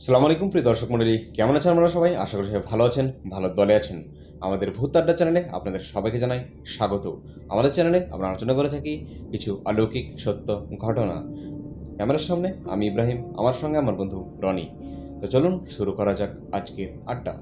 সালাম আলাইকুম প্রিয় দর্শক মণ্ডলী, কেমন আছেন আপনারা সবাই? আশা করি সবাই ভালো আছেন, ভালো দলে আছেন। আমাদের ভূত আড্ডা চ্যানেলে আপনাদের সবাইকে জানাই স্বাগত। আমাদের চ্যানেলে আমরা আলোচনা করে থাকি কিছু অলৌকিক সত্য ঘটনা। ক্যামেরার সামনে আমি ইব্রাহিম, আমার সঙ্গে আমার বন্ধু রনি। তো চলুন শুরু করা যাক আজকের আড্ডা।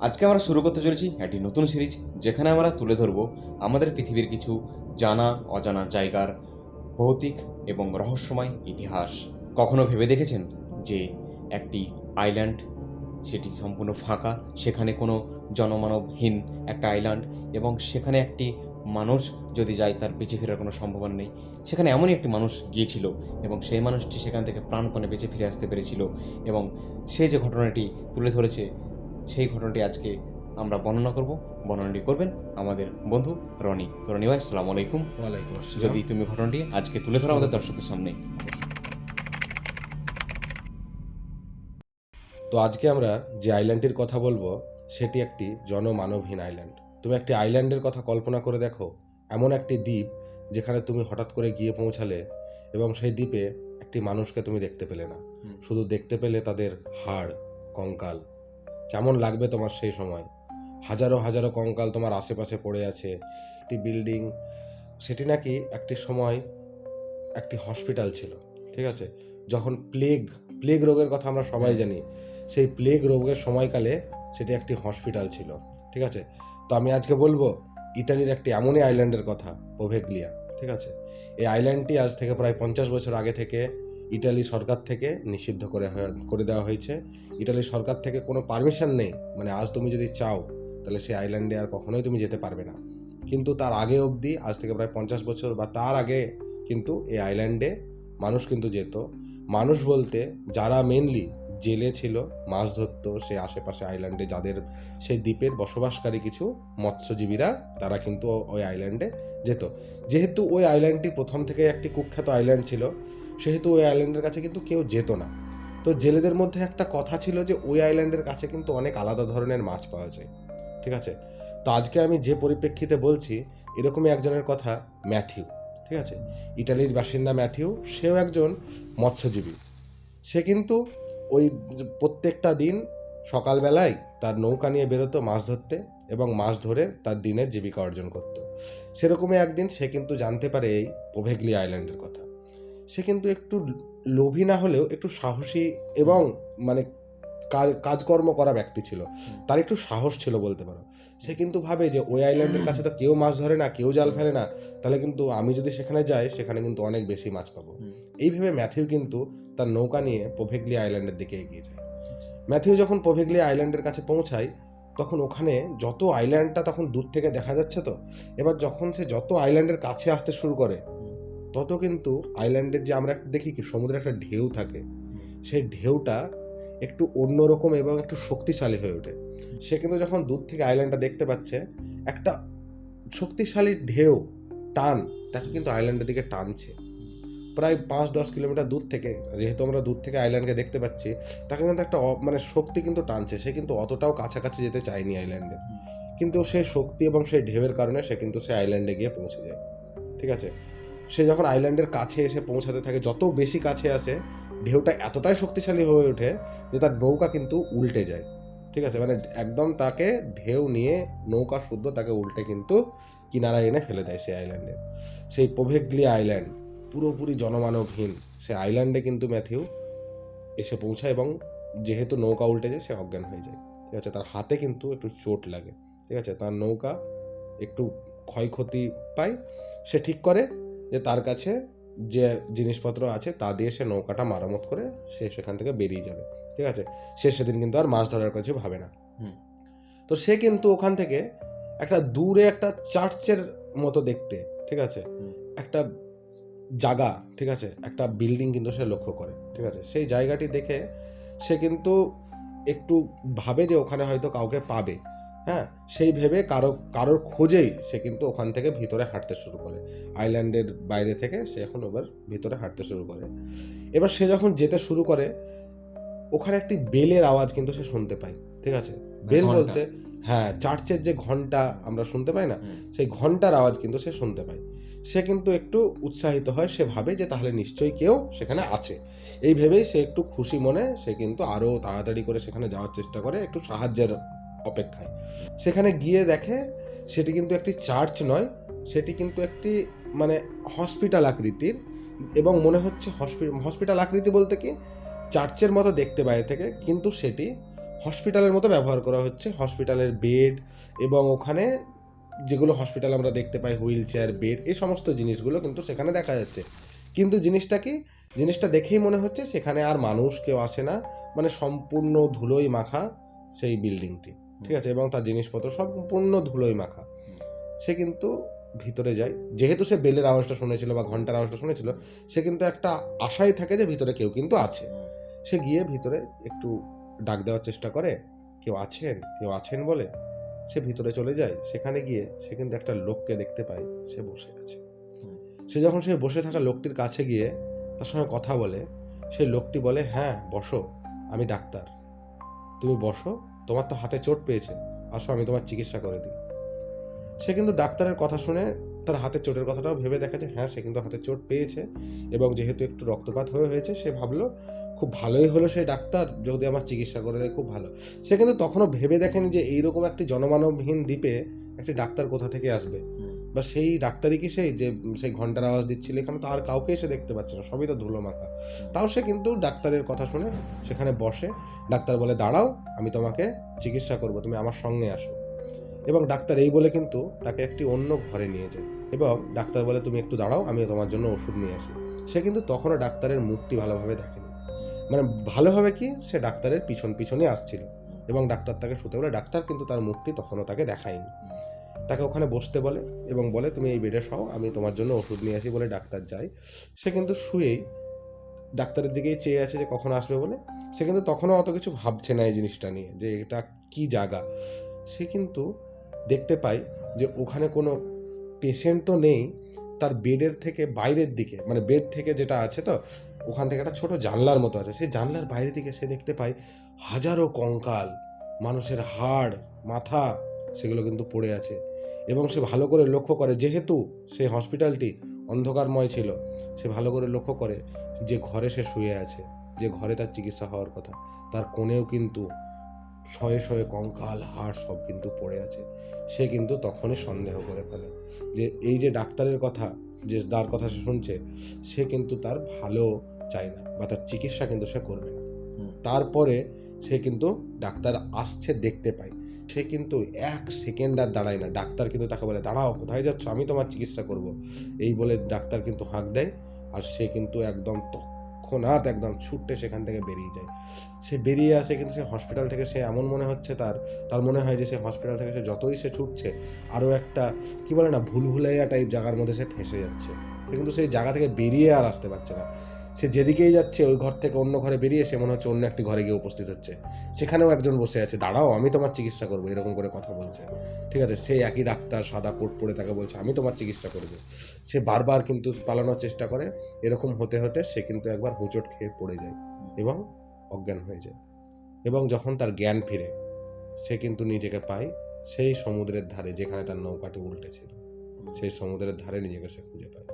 আজকে আমরা শুরু করতে চলেছি একটি নতুন সিরিজ, যেখানে আমরা তুলে ধরব আমাদের পৃথিবীর কিছু জানা অজানা জায়গার ভৌতিক এবং রহস্যময় ইতিহাস। কখনো ভেবে দেখেছেন যে একটি আইল্যান্ড, সেটি সম্পূর্ণ ফাঁকা, সেখানে কোনো জনমানবহীন একটা আইল্যান্ড, এবং সেখানে একটি মানুষ যদি যায় তার বেঁচে ফেরার কোনো সম্ভাবনা নেই। সেখানে এমনই একটি মানুষ গিয়েছিল এবং সেই মানুষটি সেখান থেকে প্রাণপণে বেঁচে ফিরে আসতে পেরেছিল, এবং সে যে ঘটনাটি তুলে ধরেছে সেই ঘটনাটি আজকে আমরা বর্ণনাটি করবেন আমাদের বন্ধু রনি। তো রনি ভাই, আসসালামু আলাইকুম। ওয়ালাইকুম আসসালাম। যদি তুমি ঘটনাটি আজকে তুলে ধরো আমাদের দর্শকদের সামনে। তো আজকে আমরা যে আইল্যান্ডটির কথা বলবো সেটি একটি জনমানবহীন আইল্যান্ড। তুমি একটি আইল্যান্ডের কথা কল্পনা করে দেখো, এমন একটি দ্বীপ যেখানে তুমি হঠাৎ করে গিয়ে পৌঁছালে এবং সেই দ্বীপে একটি মানুষকে তুমি দেখতে পেলে না, শুধু দেখতে পেলে তাদের হাড়, কঙ্কাল। কেমন লাগবে তোমার সেই সময়? হাজারো হাজারো কঙ্কাল তোমার আশেপাশে পড়ে আছে। একটি বিল্ডিং, সেটি নাকি একটি সময় একটি হসপিটাল ছিল, ঠিক আছে? যখন প্লেগ রোগের কথা আমরা সবাই জানি, সেই প্লেগ রোগের সময়কালে সেটি একটি হসপিটাল ছিল, ঠিক আছে? তো আমি আজকে বলবো ইটালির একটি এমনই আইল্যান্ডের কথা, পোভেগলিয়া, ঠিক আছে? এই আইল্যান্ডটি আজ থেকে প্রায় 50 বছর আগে থেকে ইটালি সরকার থেকে নিষিদ্ধ করে দেওয়া হয়েছে। ইটালি সরকার থেকে কোনো পারমিশন নেই, মানে আজ তুমি যদি চাও তাহলে সেই আইল্যান্ডে আর কখনোই তুমি যেতে পারবে না। কিন্তু তার আগে অবধি, আজ থেকে প্রায় 50 বছর বা তার আগে, কিন্তু এই আইল্যান্ডে মানুষ কিন্তু যেত। মানুষ বলতে যারা মেনলি জেলে ছিল, মাছ ধরতো, সে আশেপাশে আইল্যান্ডে যাদের সেই দ্বীপের বসবাসকারী কিছু মৎস্যজীবীরা, তারা কিন্তু ওই আইল্যান্ডে যেত। যেহেতু ওই আইল্যান্ডটি প্রথম থেকে একটি কুখ্যাত আইল্যান্ড ছিল, সেহেতু ওই আইল্যান্ডের কাছে কিন্তু কেউ যেত না। তো জেলেদের মধ্যে একটা কথা ছিল যে ওই আইল্যান্ডের কাছে কিন্তু অনেক আলাদা ধরনের মাছ পাওয়া যায়, ঠিক আছে? তো আজকে আমি যে পরিপ্রেক্ষিতে বলছি, এরকমই একজনের কথা, ম্যাথিউ, ঠিক আছে? ইটালির বাসিন্দা ম্যাথিউ, সেও একজন মৎস্যজীবী। সে কিন্তু ওই প্রত্যেকটা দিন সকালবেলায় তার নৌকা নিয়ে বেরোতো মাছ ধরতে, এবং মাছ ধরে তার দিনের জীবিকা অর্জন করত। সেরকমই একদিন সে কিন্তু জানতে পারে এই পোভেগলি আইল্যান্ডের কথা। সে কিন্তু একটু লোভী না হলেও একটু সাহসী এবং মানে কাজকর্ম করা ব্যক্তি ছিল। তার একটু সাহস ছিল বলতে পারো। সে কিন্তু ভাবে যে ওই আইল্যান্ডের কাছে তো কেউ মাছ ধরে না, কেউ জাল ফেলে না, তাহলে কিন্তু আমি যদি সেখানে যাই সেখানে কিন্তু অনেক বেশি মাছ পাবো। এই ভেবে ম্যাথিউ কিন্তু তার নৌকা নিয়ে পোভেগলি আইল্যান্ডের দিকে এগিয়ে যায়। ম্যাথিউ যখন পোভেগলি আইল্যান্ডের কাছে পৌঁছায়, তখন ওখানে যত আইল্যান্ডটা তখন দূর থেকে দেখা যাচ্ছে, তো এবার যখন সে যত আইল্যান্ডের কাছে আসতে শুরু করে, তত কিন্তু আইল্যান্ডের যে আমরা দেখি কি সমুদ্রে একটা ঢেউ থাকে, সেই ঢেউটা একটু অন্যরকম এবং একটু শক্তিশালী হয়ে ওঠে। সে কিন্তু যখন দূর থেকে আইল্যান্ডটা দেখতে পাচ্ছে, একটা শক্তিশালী ঢেউ, টান, তাকে কিন্তু আইল্যান্ডের দিকে টানছে প্রায় 5-10 কিলোমিটার দূর থেকে। যেহেতু আমরা দূর থেকে আইল্যান্ডকে দেখতে পাচ্ছি, তাকে কিন্তু একটা মানে শক্তি কিন্তু টানছে। সে কিন্তু অতটাও কাছাকাছি যেতে চায়নি আইল্যান্ডে, কিন্তু সেই শক্তি এবং সেই ঢেউয়ের কারণে সে কিন্তু সেই আইল্যান্ডে গিয়ে পৌঁছে যায়, ঠিক আছে? সে যখন আইল্যান্ডের কাছে এসে পৌঁছাতে থাকে, যত বেশি কাছে আসে, ঢেউটা এতটাই শক্তিশালী হয়ে ওঠে যে তার নৌকা কিন্তু উল্টে যায়, ঠিক আছে? মানে একদম তাকে ঢেউ নিয়ে নৌকা শুদ্ধ তাকে উল্টে কিন্তু কিনারায় এনে ফেলে দেয় সেই আইল্যান্ডে। সেই পোভেগলিয়া আইল্যান্ড পুরোপুরি জনমানবহীন, সে আইল্যান্ডে কিন্তু ম্যাথিউ এসে পৌঁছায়, এবং যেহেতু নৌকা উল্টে যায় সে অজ্ঞান হয়ে যায়, ঠিক আছে? তার হাতে কিন্তু একটু চোট লাগে, ঠিক আছে? তার নৌকা একটু ক্ষয়ক্ষতি পায়। সে ঠিক করে যে তার কাছে যে জিনিসপত্র আছে তা দিয়ে সে নৌকাটা মারামত করে সে সেখান থেকে বেরিয়ে যাবে, ঠিক আছে? সে সেদিন কিন্তু আর মাছ ধরার কিছু ভাবে না। তো সে কিন্তু ওখান থেকে একটা দূরে একটা চার্চের মতো দেখতে, ঠিক আছে, একটা জায়গা, ঠিক আছে, একটা বিল্ডিং কিন্তু সে লক্ষ্য করে, ঠিক আছে? সেই জায়গাটি দেখে সে কিন্তু একটু ভাবে যে ওখানে হয়তো কাউকে পাবে, হ্যাঁ? সেই ভেবে কারোর খোঁজেই সে কিন্তু ওখান থেকে ভিতরে হাঁটতে শুরু করে। আইল্যান্ডের বাইরে থেকে সে এখন এবার ভিতরে হাঁটতে শুরু করে। এবার সে যখন যেতে শুরু করে, ওখানে একটি বেলের আওয়াজ কিন্তু সে শুনতে পায়, ঠিক আছে? বেল ঘন্টা। বলতে হ্যাঁ, চার্চের যে ঘন্টা আমরা শুনতে পাই না, হুম। সেই ঘন্টার আওয়াজ কিন্তু সে শুনতে পায়। সে কিন্তু একটু উৎসাহিত হয়, সে ভাবে যে তাহলে নিশ্চয়ই কেউ সেখানে আছে। এই ভেবেই সে একটু খুশি মনে সে কিন্তু আরও তাড়াতাড়ি করে সেখানে যাওয়ার চেষ্টা করে একটু সাহায্যের অপেক্ষায়। সেখানে গিয়ে দেখে সেটি কিন্তু একটি চার্চ নয়, সেটি কিন্তু একটি মানে হসপিটাল আকৃতির, এবং মনে হচ্ছে হসপিটাল আকৃতি বলতে কি চার্চের মতো দেখতে বাইরে থেকে, কিন্তু সেটি হসপিটালের মতো ব্যবহার করা হচ্ছে। হসপিটালের বেড এবং ওখানে যেগুলো হসপিটালে আমরা দেখতে পাই হুইল চেয়ার, বেড, এই সমস্ত জিনিসগুলো কিন্তু সেখানে দেখা যাচ্ছে। কিন্তু জিনিসটা কি, জিনিসটা দেখেই মনে হচ্ছে সেখানে আর মানুষ কেউ আসে না, মানে সম্পূর্ণ ধুলোয় মাখা সেই বিল্ডিংটি, ঠিক আছে, এবং তার জিনিসপত্র সম্পূর্ণ ধুলোয় মাখা। সে কিন্তু ভিতরে যায়, যেহেতু সে বেলের আওয়াজটা শুনেছিল বা ঘন্টার আওয়াজটা শুনেছিল, সে কিন্তু একটা আশায় থাকে যে ভিতরে কেউ কিন্তু আছে। সে গিয়ে ভিতরে একটু ডাক দেওয়ার চেষ্টা করে, কেউ আছেন, কেউ আছেন বলে সে ভিতরে চলে যায়। সেখানে গিয়ে সে কিন্তু একটা লোককে দেখতে পায়, সে বসে আছে। সে যখন সে বসে থাকা লোকটির কাছে গিয়ে তার সঙ্গে কথা বলে, সেই লোকটি বলে, হ্যাঁ বসো, আমি ডাক্তার, তুমি বসো, তোমার তো হাতে চোট পেয়েছে, আসো আমি তোমার চিকিৎসা করে দিই। সে কিন্তু ডাক্তারের কথা শুনে তার হাতের চোটের কথাটাও ভেবে দেখে যে হ্যাঁ সে কিন্তু হাতে চোট পেয়েছে, এবং যেহেতু একটু রক্তপাত হয়েছে সে ভাবলো খুব ভালোই হলো সেই ডাক্তার যদি আমার চিকিৎসা করে দেয়, খুব ভালো। সে কিন্তু তখনও ভেবে দেখেনি যে এইরকম একটি জনমানবহীন দ্বীপে একটি ডাক্তার কোথা থেকে আসবে, বা সেই ডাক্তারই কি সেই যে সেই ঘন্টার আওয়াজ দিচ্ছিল, এখানে তো আর কাউকে সে দেখতে পাচ্ছে না, সবই তো ধুলো মাখা। তাও সে কিন্তু ডাক্তারের কথা শুনে সেখানে বসে। ডাক্তার বলে, দাঁড়াও, আমি তোমাকে চিকিৎসা করব, তুমি আমার সঙ্গে আসো। এবং ডাক্তার এই বলে কিন্তু তাকে একটি অন্য ঘরে নিয়ে যায়, এবং ডাক্তার বলে, তুমি একটু দাঁড়াও, আমি তোমার জন্য ওষুধ নিয়ে আসি। সে কিন্তু তখনও ডাক্তারের মুখটি ভালোভাবে দেখেনি, মানে ভালোভাবে কি, সে ডাক্তারের পিছনই আসছিল, এবং ডাক্তার তাকে শুতে বলে। ডাক্তার কিন্তু তার মুখটি তখনও তাকে দেখায়নি, তাকে ওখানে বসতে বলে এবং বলে, তুমি এই বেডে শোও, আমি তোমার জন্য ওষুধ নিয়ে আসি। বলে ডাক্তার যায়। সে কিন্তু শুয়েই ডাক্তারের দিকেই চেয়ে আছে যে কখন আসবে বলে। সে কিন্তু তখনও অত কিছু ভাবছে না এই জিনিসটা নিয়ে যে এটা কি জায়গা। সে কিন্তু দেখতে পায় যে ওখানে কোনো পেশেন্টও নেই। তার বেডের থেকে বাইরের দিকে, মানে বেড থেকে যেটা আছে তো ওখান থেকে একটা ছোট জানলার মতো আছে, সেই জানলার বাইরে দিকে সে দেখতে পায় হাজারো কঙ্কাল, মানুষের হাড়, মাথা, সেগুলো কিন্তু পড়ে আছে। এবং সে ভালো করে লক্ষ্য করে, যেহেতু সেই হসপিটালটি অন্ধকারময় ছিল, সে ভালো করে লক্ষ্য করে যে ঘরে সে শুয়ে আছে, যে ঘরে তার চিকিৎসা হওয়ার কথা, তার কোণেও কিন্তু শয়ে শয়ে কঙ্কাল, হাড় সব কিন্তু পড়ে আছে। সে কিন্তু তখনই সন্দেহ করে ফেলে যে এই যে ডাক্তারের কথা, যে যার কথা সে শুনছে, সে কিন্তু তার ভালো চায় না, বা তার চিকিৎসা কিন্তু সে করবে না। তারপরে সে কিন্তু ডাক্তার আসছে দেখতে পায়, সে কিন্তু 1 সেকেন্ড আর দাঁড়ায় না। ডাক্তার কিন্তু তাকে বলে, দাঁড়াও, কোথায় যাচ্ছ, আমি তোমার চিকিৎসা করব। এই বলে ডাক্তার কিন্তু হাঁক দেয়, আর সে কিন্তু একদম তৎক্ষণাৎ একদম ছুটে সেখান থেকে বেরিয়ে যায়। সে বেরিয়ে আসে, কিন্তু সে হসপিটাল থেকে সে এমন মনে হচ্ছে তার মনে হয় যে সে হসপিটাল থেকে সে যতই সে ছুটছে আরও একটা কি বলে না, ভুলভুলাইয়া টাইপ জায়গার মধ্যে সে ফেঁসে যাচ্ছে। সে কিন্তু সেই জায়গা থেকে বেরিয়ে আর আসতে পারছে না। সে যেদিকেই যাচ্ছে ওই ঘর থেকে অন্য ঘরে বেরিয়ে সে মনে হচ্ছে অন্য একটি ঘরে গিয়ে উপস্থিত হচ্ছে। সেখানেও একজন বসে আছে, দাঁড়াও, আমি তোমার চিকিৎসা করবো, এরকম করে কথা বলছে, ঠিক আছে। সেই একই ডাক্তার সাদা কোট পরে তাকে বলছে, আমি তোমার চিকিৎসা করবো। সে বারবার কিন্তু পালানোর চেষ্টা করে। এরকম হতে হতে সে কিন্তু একবার হোঁচট খেয়ে পড়ে যায় এবং অজ্ঞান হয়ে যায়। এবং যখন তার জ্ঞান ফিরে, সে কিন্তু নিজেকে পায় সেই সমুদ্রের ধারে যেখানে তার নৌকাটি উল্টে ছিল, সেই সমুদ্রের ধারে নিজেকে সে খুঁজে পায়।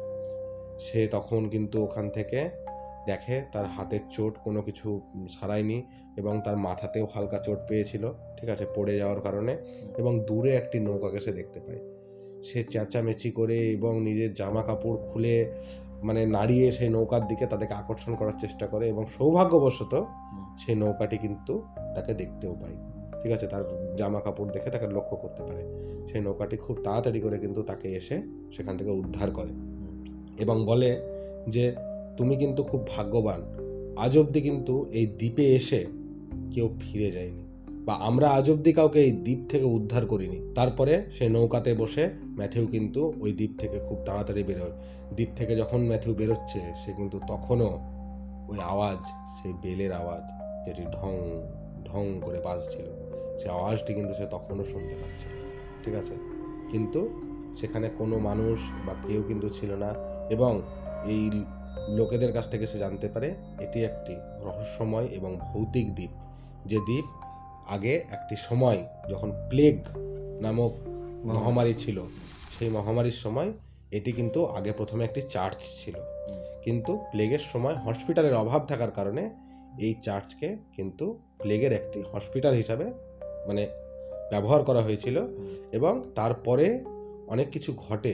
সে তখন কিন্তু ওখান থেকে দেখে তার হাতের চোট কোনো কিছু সারায়নি, এবং তার মাথাতেও হালকা চোট পেয়েছিল, ঠিক আছে, পড়ে যাওয়ার কারণে। এবং দূরে একটি নৌকাকে সে দেখতে পায়। সে চেঁচামেচি করে এবং নিজের জামা কাপড় খুলে মানে নাড়িয়ে সেই নৌকার দিকে তাদেরকে আকর্ষণ করার চেষ্টা করে, এবং সৌভাগ্যবশত সেই নৌকাটি কিন্তু তাকে দেখতেও পায়, ঠিক আছে, তার জামা কাপড় দেখে তাকে লক্ষ্য করতে পারে। সেই নৌকাটি খুব তাড়াতাড়ি করে কিন্তু তাকে এসে সেখান থেকে উদ্ধার করে এবং বলে যে তুমি কিন্তু খুব ভাগ্যবান, আজ অবধি কিন্তু এই দ্বীপে এসে কেউ ফিরে যায়নি, বা আমরা আজ অবধি কাউকে এই দ্বীপ থেকে উদ্ধার করিনি। তারপরে সেই নৌকাতে বসে ম্যাথিউ কিন্তু ওই দ্বীপ থেকে খুব তাড়াতাড়ি বেরোয়। দ্বীপ থেকে যখন ম্যাথিউ বেরোচ্ছে, সে কিন্তু তখনও ওই আওয়াজ, সেই বেলের আওয়াজ যেটি ঢং ঢং করে বাজছিল, সেই আওয়াজটি কিন্তু সে তখনও শুনতে পাচ্ছে, ঠিক আছে। কিন্তু সেখানে কোনো মানুষ বা কেউ কিন্তু ছিল না, এবং এই লোকেদের কাছ থেকে সে জানতে পারে এটি একটি রহস্যময় এবং ভৌতিক দ্বীপ, যে দ্বীপ আগে একটি সময় যখন প্লেগ নামক মহামারী ছিল, সেই মহামারীর সময় এটি কিন্তু আগে প্রথমে একটি চার্চ ছিল, কিন্তু প্লেগের সময় হসপিটালের অভাব থাকার কারণে এই চার্চকে কিন্তু প্লেগের একটি হসপিটাল হিসাবে মানে ব্যবহার করা হয়েছিল। এবং তারপরে অনেক কিছু ঘটে,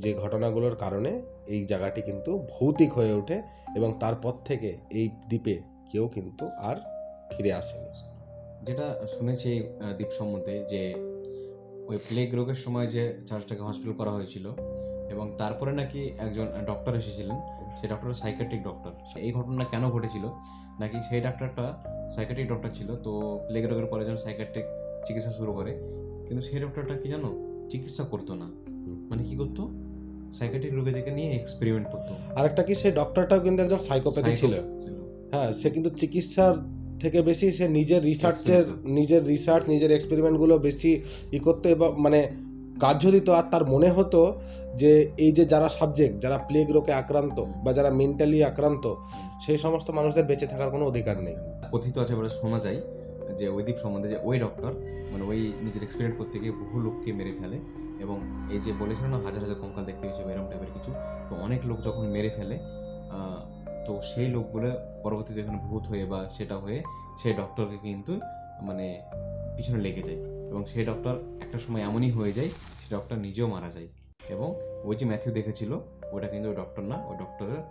যে ঘটনাগুলোর কারণে এই জায়গাটি কিন্তু ভৌতিক হয়ে ওঠে এবং তারপর থেকে এই দ্বীপে কেউ কিন্তু আর ফিরে আসেনি। যেটা শুনেছি এই দ্বীপ সম্বন্ধে, যে ওই প্লেগ রোগের সময় যে চার্চটাকে হসপিটাল করা হয়েছিল এবং তারপরে নাকি একজন ডক্টর এসেছিলেন, সেই ডক্টর সাইকিয়াট্রিক ডক্টর। এই ঘটনা কেন ঘটেছিল, নাকি সেই ডাক্তারটা সাইকিয়াট্রিক ডক্টর ছিল, তো প্লেগ রোগের পরে যখন সাইকিয়াট্রিক চিকিৎসা শুরু করে, কিন্তু সেই ডক্টরটা কি জানো, চিকিৎসা করতো না, মানে কি করতো, সাইকিয়াট্রিক রোগীদেরকে নিয়ে এক্সপেরিমেন্ট করতো। আর একটা কি, সেই ডক্টরটাও কিন্তু একজন সাইকোপ্যাথি ছিল। হ্যাঁ, সে কিন্তু চিকিৎসার থেকে বেশি সে নিজের রিসার্চ নিজের এক্সপেরিমেন্টগুলো বেশি করতে, এবং মানে কার্য দিত। আর তার মনে হতো যে এই যে যারা সাবজেক্ট, যারা প্লেগ রোগে আক্রান্ত বা যারা মেন্টালি আক্রান্ত, সেই সমস্ত মানুষদের বেঁচে থাকার কোনো অধিকার নেই। কথিত আছে বলে শোনা যায় যে ওই দ্বীপ সম্বন্ধে, যে ওই ডক্টর মানে ওই নিজের এক্সপেরিমেন্ট করতে গিয়ে বহু লোককে মেরে ফেলে, এবং এই যে বলেছিল না হাজার হাজার কঙ্কাল দেখতে হয়েছে এরকম টাইপের কিছু, তো অনেক লোক যখন মেরে ফেলে, তো সেই লোকগুলো পরবর্তীতে এখানে ভূত হয়ে বা সেটা হয়ে সেই ডক্টরকে কিন্তু মানে পিছনে লেগে যায়, এবং সেই ডক্টর একটা সময় এমনই হয়ে যায় সেই ডক্টর নিজেও মারা যায়। এবং ওই যে ম্যাথিউ দেখেছিল ওটা কিন্তু ওই ডক্টর না, ওই ডক্টরের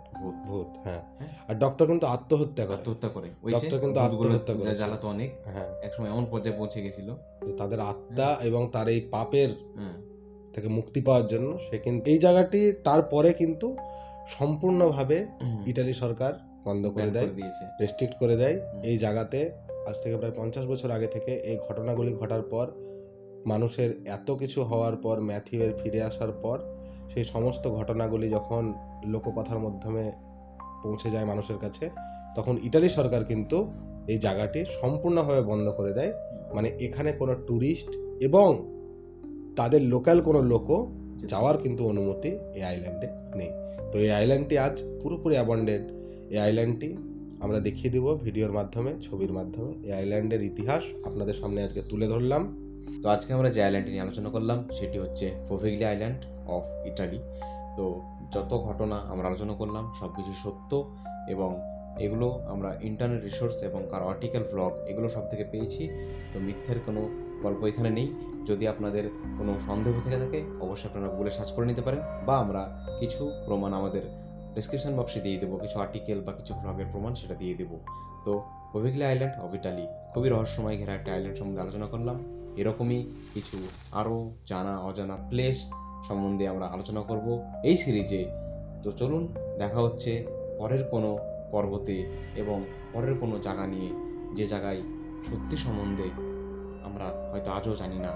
ভূত। হ্যাঁ, আর ডক্টর কিন্তু আত্মহত্যা করে ওই ডক্টর কিন্তু আত্মহত্যা করে, জ্বালাতো অনেক, হ্যাঁ, একসময় এমন পর্যায়ে পৌঁছে গেছিল যে তাদের আত্মা এবং তার এই পাপের থেকে মুক্তি পাওয়ার জন্য সে কিন্তু এই জায়গাটি তারপরে কিন্তু সম্পূর্ণভাবে ইটালি সরকার বন্ধ করে দিয়েছে, রেস্ট্রিক্ট করে দেয়। এই জায়গাতে আজ থেকে প্রায় 50 বছর আগে থেকে এই ঘটনাগুলি ঘটার পর, মানুষের এত কিছু হওয়ার পর, ম্যাথিউয়ের ফিরে আসার পর, সেই সমস্ত ঘটনাগুলি যখন লোককথার মাধ্যমে পৌঁছে যায় মানুষের কাছে, তখন ইটালি সরকার কিন্তু এই জায়গাটি সম্পূর্ণভাবে বন্ধ করে দেয়। মানে এখানে কোনো ট্যুরিস্ট এবং তাদের লোকাল কোনো লোকও যাওয়ার কিন্তু অনুমতি এই আইল্যান্ডে নেই। তো এই আইল্যান্ডটি আজ পুরোপুরি অ্যাবান্ডেড। এই আইল্যান্ডটি আমরা দেখিয়ে দেব ভিডিওর মাধ্যমে, ছবির মাধ্যমে। এই আইল্যান্ডের ইতিহাস আপনাদের সামনে আজকে তুলে ধরলাম। তো আজকে আমরা যে আইল্যান্ডটি নিয়ে আলোচনা করলাম সেটি হচ্ছে পোভিগলি আইল্যান্ড অফ ইটালি। তো যত ঘটনা আমরা আলোচনা করলাম সব কিছু সত্য, এবং এগুলো আমরা ইন্টারনেট রিসোর্স এবং কারো আর্টিকেল ব্লগ এগুলো সব থেকে পেয়েছি। তো মিথ্যের কোনো গল্প এখানে নেই। যদি আপনাদের কোনো সন্দেহ থেকে থাকে অবশ্যই আপনারা গুগলে সার্চ করে নিতে পারেন, বা আমরা কিছু প্রমাণ আমাদের ডেসক্রিপশন বক্সে দিয়ে দেবো, কিছু আর্টিকেল বা কিছু ব্লগের প্রমাণ সেটা দিয়ে দেবো। তো পোভিগলি আইল্যান্ড অফ ইটালি খুবই রহস্যময় ঘেরা একটা আইল্যান্ড সম্বন্ধে আলোচনা করলাম। এরকমই কিছু আরও জানা অজানা প্লেস সম্বন্ধে আমরা আলোচনা করব এই সিরিজে। তো চলুন, দেখা হচ্ছে পরের কোনো পর্বতে এবং পরের কোনো জায়গা নিয়ে, যে জায়গায় সত্যি সম্বন্ধে আমরা হয়তো আজও জানি না।